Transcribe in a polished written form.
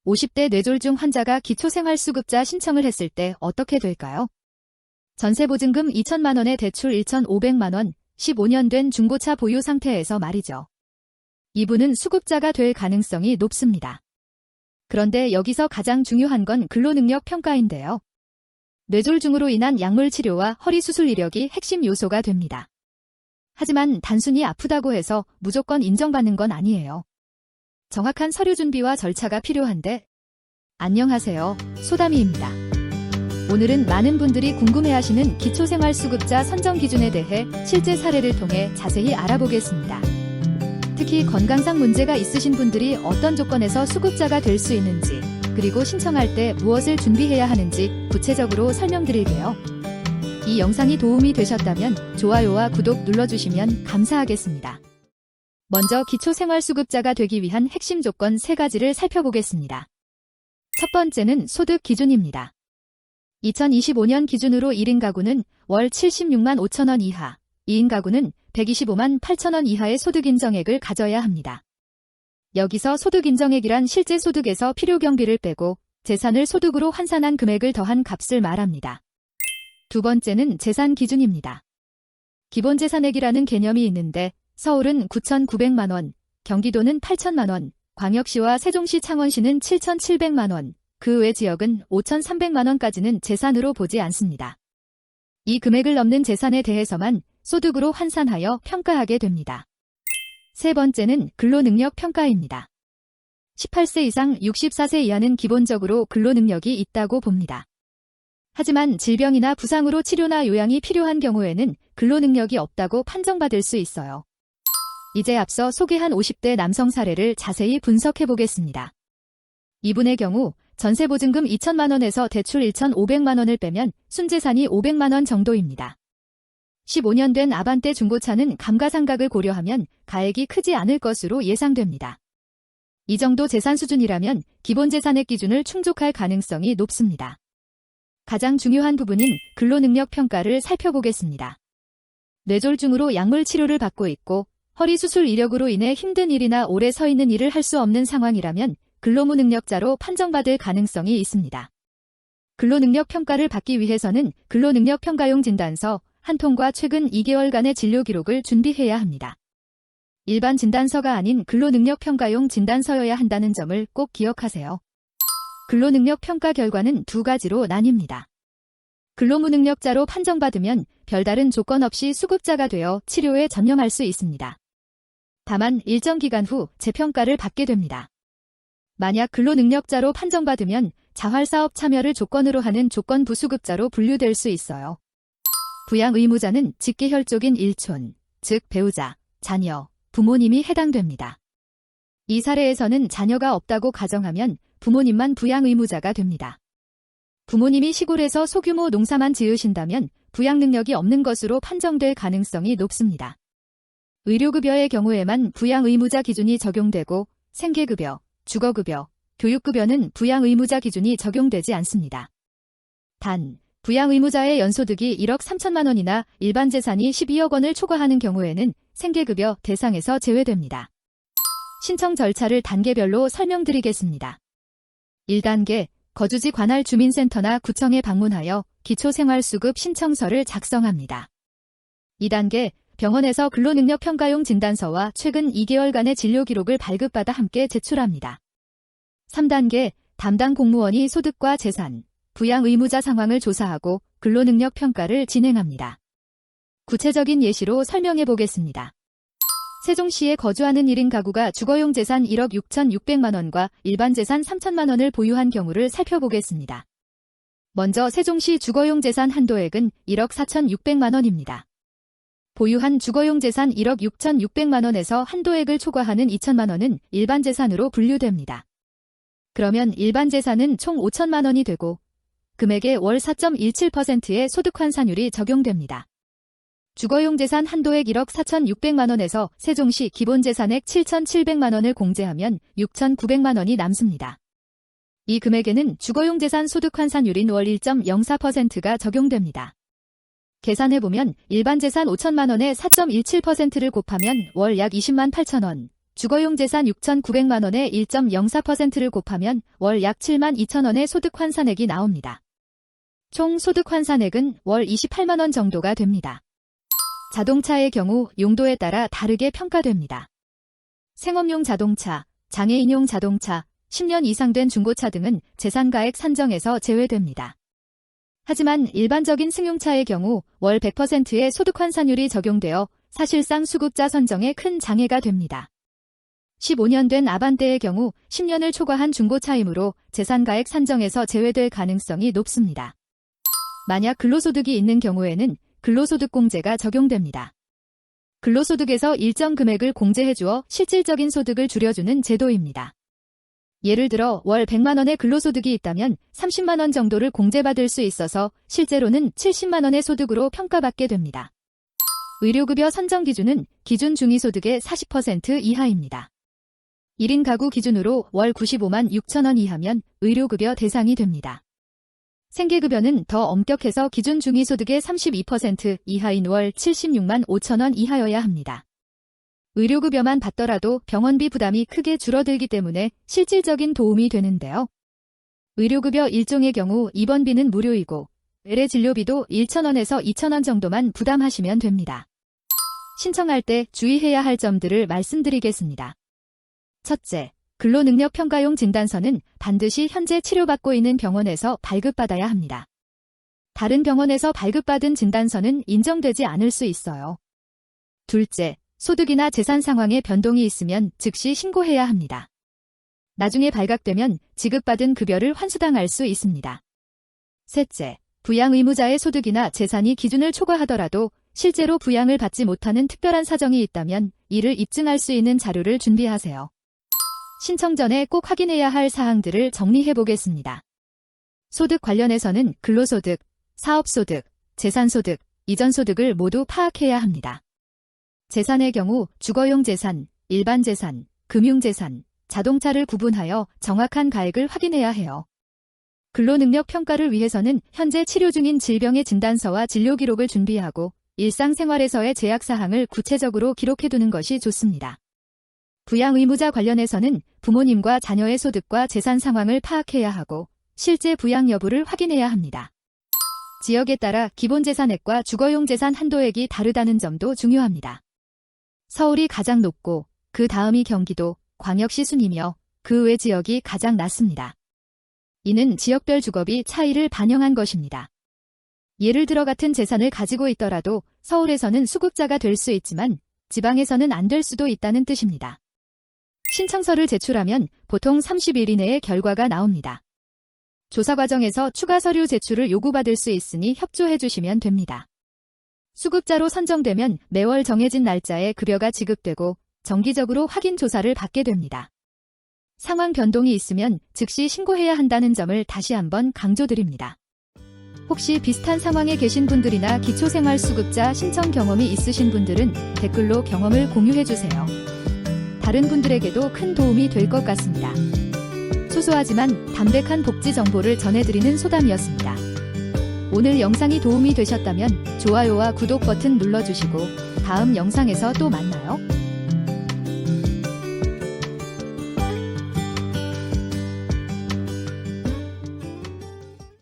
50대 뇌졸중 환자가 기초생활수급자 신청을 했을 때 어떻게 될까요? 전세보증금 2천만 원에 대출 1,500만 원, 15년 된 중고차 보유 상태에서 말이죠. 이분은 수급자가 될 가능성이 높습니다. 그런데 여기서 가장 중요한 건 근로능력 평가인데요. 뇌졸중으로 인한 약물 치료와 허리 수술 이력이 핵심 요소가 됩니다. 하지만 단순히 아프다고 해서 무조건 인정받는 건 아니에요. 정확한 서류 준비와 절차가 필요한데. 안녕하세요, 소담이입니다. 오늘은 많은 분들이 궁금해하시는 기초생활수급자 선정 기준에 대해 실제 사례를 통해 자세히 알아보겠습니다. 특히 건강상 문제가 있으신 분들이 어떤 조건에서 수급자가 될 수 있는지, 그리고 신청할 때 무엇을 준비해야 하는지 구체적으로 설명드릴게요. 이 영상이 도움이 되셨다면 좋아요와 구독 눌러주시면 감사하겠습니다. 먼저 기초생활수급자가 되기 위한 핵심 조건 3가지를 살펴보겠습니다. 첫 번째는 소득 기준입니다. 2025년 기준으로 1인 가구는 월 76만 5천 원 이하, 2인 가구는 125만 8천 원 이하의 소득 인정액을 가져야 합니다. 여기서 소득 인정액이란 실제 소득에서 필요 경비를 빼고 재산을 소득으로 환산한 금액을 더한 값을 말합니다. 두 번째는 재산 기준입니다. 기본재산액이라는 개념이 있는데 서울은 9,900만 원, 경기도는 8천만 원, 광역시와 세종시 창원시는 7,700만 원, 그 외 지역은 5,300만 원까지는 재산으로 보지 않습니다. 이 금액을 넘는 재산에 대해서만 소득으로 환산하여 평가하게 됩니다. 세 번째는 근로능력 평가입니다. 18세 이상 64세 이하는 기본적으로 근로능력이 있다고 봅니다. 하지만 질병이나 부상으로 치료나 요양이 필요한 경우에는 근로능력이 없다고 판정받을 수 있어요. 이제 앞서 소개한 50대 남성 사례를 자세히 분석해 보겠습니다. 이분의 경우 전세보증금 2천만 원에서 대출 1,500만 원을 빼면 순재산이 500만 원 정도입니다. 15년 된 아반떼 중고차는 감가상각을 고려하면 가액이 크지 않을 것으로 예상됩니다. 이 정도 재산 수준이라면 기본재산액 기준을 충족할 가능성이 높습니다. 가장 중요한 부분인 근로능력 평가를 살펴보겠습니다. 뇌졸중으로 약물 치료를 받고 있고 허리 수술 이력으로 인해 힘든 일이나 오래 서 있는 일을 할 수 없는 상황이라면 근로무능력자로 판정받을 가능성이 있습니다. 근로능력 평가를 받기 위해서는 근로능력 평가용 진단서 한 통과 최근 2개월간의 진료 기록을 준비해야 합니다. 일반 진단서가 아닌 근로능력 평가용 진단서여야 한다는 점을 꼭 기억하세요. 근로능력 평가 결과는 2가지로 나뉩니다. 근로무능력자로 판정받으면 별다른 조건 없이 수급자가 되어 치료에 전념할 수 있습니다. 다만 일정 기간 후 재평가를 받게 됩니다. 만약 근로능력자로 판정받으면 자활사업 참여를 조건으로 하는 조건부 수급자로 분류될 수 있어요. 부양의무자는 직계혈족인 일촌, 즉 배우자, 자녀, 부모님이 해당됩니다. 이 사례에서는 자녀가 없다고 가정하면 부모님만 부양의무자가 됩니다. 부모님이 시골에서 소규모 농사만 지으신다면 부양 능력이 없는 것으로 판정될 가능성이 높습니다. 의료급여의 경우에만 부양의무자 기준이 적용되고 생계급여, 주거급여, 교육급여는 부양의무자 기준이 적용되지 않습니다. 단, 부양의무자의 연소득이 1억 3천만 원이나 일반 재산이 12억 원을 초과하는 경우에는 생계급여 대상에서 제외됩니다. 신청 절차를 단계별로 설명드리겠습니다. 1단계, 거주지 관할 주민센터나 구청에 방문하여 기초생활수급 신청서를 작성합니다. 2단계, 병원에서 근로능력 평가용 진단서와 최근 2개월간의 진료 기록을 발급받아 함께 제출합니다. 3단계, 담당 공무원이 소득과 재산, 부양 의무자 상황을 조사하고 근로능력 평가를 진행합니다. 구체적인 예시로 설명해 보겠습니다. 세종시에 거주하는 1인 가구가 주거용 재산 1억 6,600만 원과 일반 재산 3천만 원을 보유한 경우를 살펴보겠습니다. 먼저 세종시 주거용 재산 한도액은 1억 4,600만 원입니다. 보유한 주거용 재산 1억 6,600만 원에서 한도액을 초과하는 2천만 원은 일반 재산으로 분류됩니다. 그러면 일반 재산은 총 5천만 원이 되고 금액의 월 4.17%의 소득 환산율이 적용됩니다. 주거용 재산 한도액 1억 4,600만 원에서 세종시 기본재산액 7,700만 원을 공제하면 6,900만 원이 남습니다. 이 금액에는 주거용 재산 소득 환산율인 월 1.04%가 적용됩니다. 계산해보면 일반 재산 5천만 원에 4.17%를 곱하면 월 약 20만 8천 원, 주거용 재산 6,900만 원에 1.04%를 곱하면 월 약 7만 2천 원의 소득 환산액이 나옵니다. 총 소득 환산액은 월 28만 원 정도가 됩니다. 자동차의 경우 용도에 따라 다르게 평가됩니다. 생업용 자동차, 장애인용 자동차, 10년 이상 된 중고차 등은 재산가액 산정에서 제외됩니다. 하지만 일반적인 승용차의 경우 월 100%의 소득 환산율이 적용되어 사실상 수급자 선정에 큰 장애가 됩니다. 15년 된 아반떼의 경우 10년을 초과한 중고차이므로 재산가액 산정에서 제외될 가능성이 높습니다. 만약 근로소득이 있는 경우에는 근로소득공제가 적용됩니다. 근로소득에서 일정 금액을 공제해주어 실질적인 소득을 줄여주는 제도입니다. 예를 들어 월 100만 원의 근로소득이 있다면 30만 원 정도를 공제받을 수 있어서 실제로는 70만 원의 소득으로 평가받게 됩니다. 의료급여 선정 기준은 기준 중위소득의 40% 이하입니다. 1인 가구 기준으로 월 95만 6천 원 이하면 의료급여 대상이 됩니다. 생계급여는 더 엄격해서 기준 중위소득의 32% 이하인 월 76만 5천 원 이하여야 합니다. 의료급여만 받더라도 병원비 부담이 크게 줄어들기 때문에 실질적인 도움이 되는데요. 의료급여 1종의 경우 입원비는 무료이고 외래 진료비도 1,000원에서 2,000원 정도만 부담하시면 됩니다. 신청할 때 주의해야 할 점들을 말씀드리겠습니다. 첫째, 근로능력평가용 진단서는 반드시 현재 치료받고 있는 병원에서 발급받아야 합니다. 다른 병원에서 발급받은 진단서는 인정되지 않을 수 있어요. 둘째, 소득이나 재산 상황에 변동이 있으면 즉시 신고해야 합니다. 나중에 발각되면 지급받은 급여를 환수당할 수 있습니다. 셋째, 부양 의무자의 소득이나 재산이 기준을 초과하더라도 실제로 부양을 받지 못하는 특별한 사정이 있다면 이를 입증할 수 있는 자료를 준비하세요. 신청 전에 꼭 확인해야 할 사항들을 정리해 보겠습니다. 소득 관련해서는 근로소득, 사업소득, 재산소득, 이전소득을 모두 파악해야 합니다. 재산의 경우 주거용 재산, 일반 재산, 금융재산, 자동차를 구분하여 정확한 가액을 확인해야 해요. 근로능력 평가를 위해서는 현재 치료 중인 질병의 진단서와 진료기록을 준비하고 일상생활에서의 제약사항을 구체적으로 기록해두는 것이 좋습니다. 부양 의무자 관련해서는 부모님과 자녀의 소득과 재산 상황을 파악해야 하고 실제 부양 여부를 확인해야 합니다. 지역에 따라 기본재산액과 주거용 재산 한도액이 다르다는 점도 중요합니다. 서울이 가장 높고 그 다음이 경기도, 광역시 순이며 그 외 지역이 가장 낮습니다. 이는 지역별 주거비 차이를 반영한 것입니다. 예를 들어 같은 재산을 가지고 있더라도 서울에서는 수급자가 될 수 있지만 지방에서는 안 될 수도 있다는 뜻입니다. 신청서를 제출하면 보통 30일 이내에 결과가 나옵니다. 조사 과정에서 추가 서류 제출을 요구받을 수 있으니 협조해 주시면 됩니다. 수급자로 선정되면 매월 정해진 날짜에 급여가 지급되고 정기적으로 확인 조사를 받게 됩니다. 상황 변동이 있으면 즉시 신고해야 한다는 점을 다시 한번 강조드립니다. 혹시 비슷한 상황에 계신 분들이나 기초생활수급자 신청 경험이 있으신 분들은 댓글로 경험을 공유해 주세요. 다른 분들에게도 큰 도움이 될 것 같습니다. 소소하지만 담백한 복지 정보를 전해드리는 소담이었습니다. 오늘 영상이 도움이 되셨다면 좋아요와 구독 버튼 눌러주시고 다음 영상에서 또 만나요.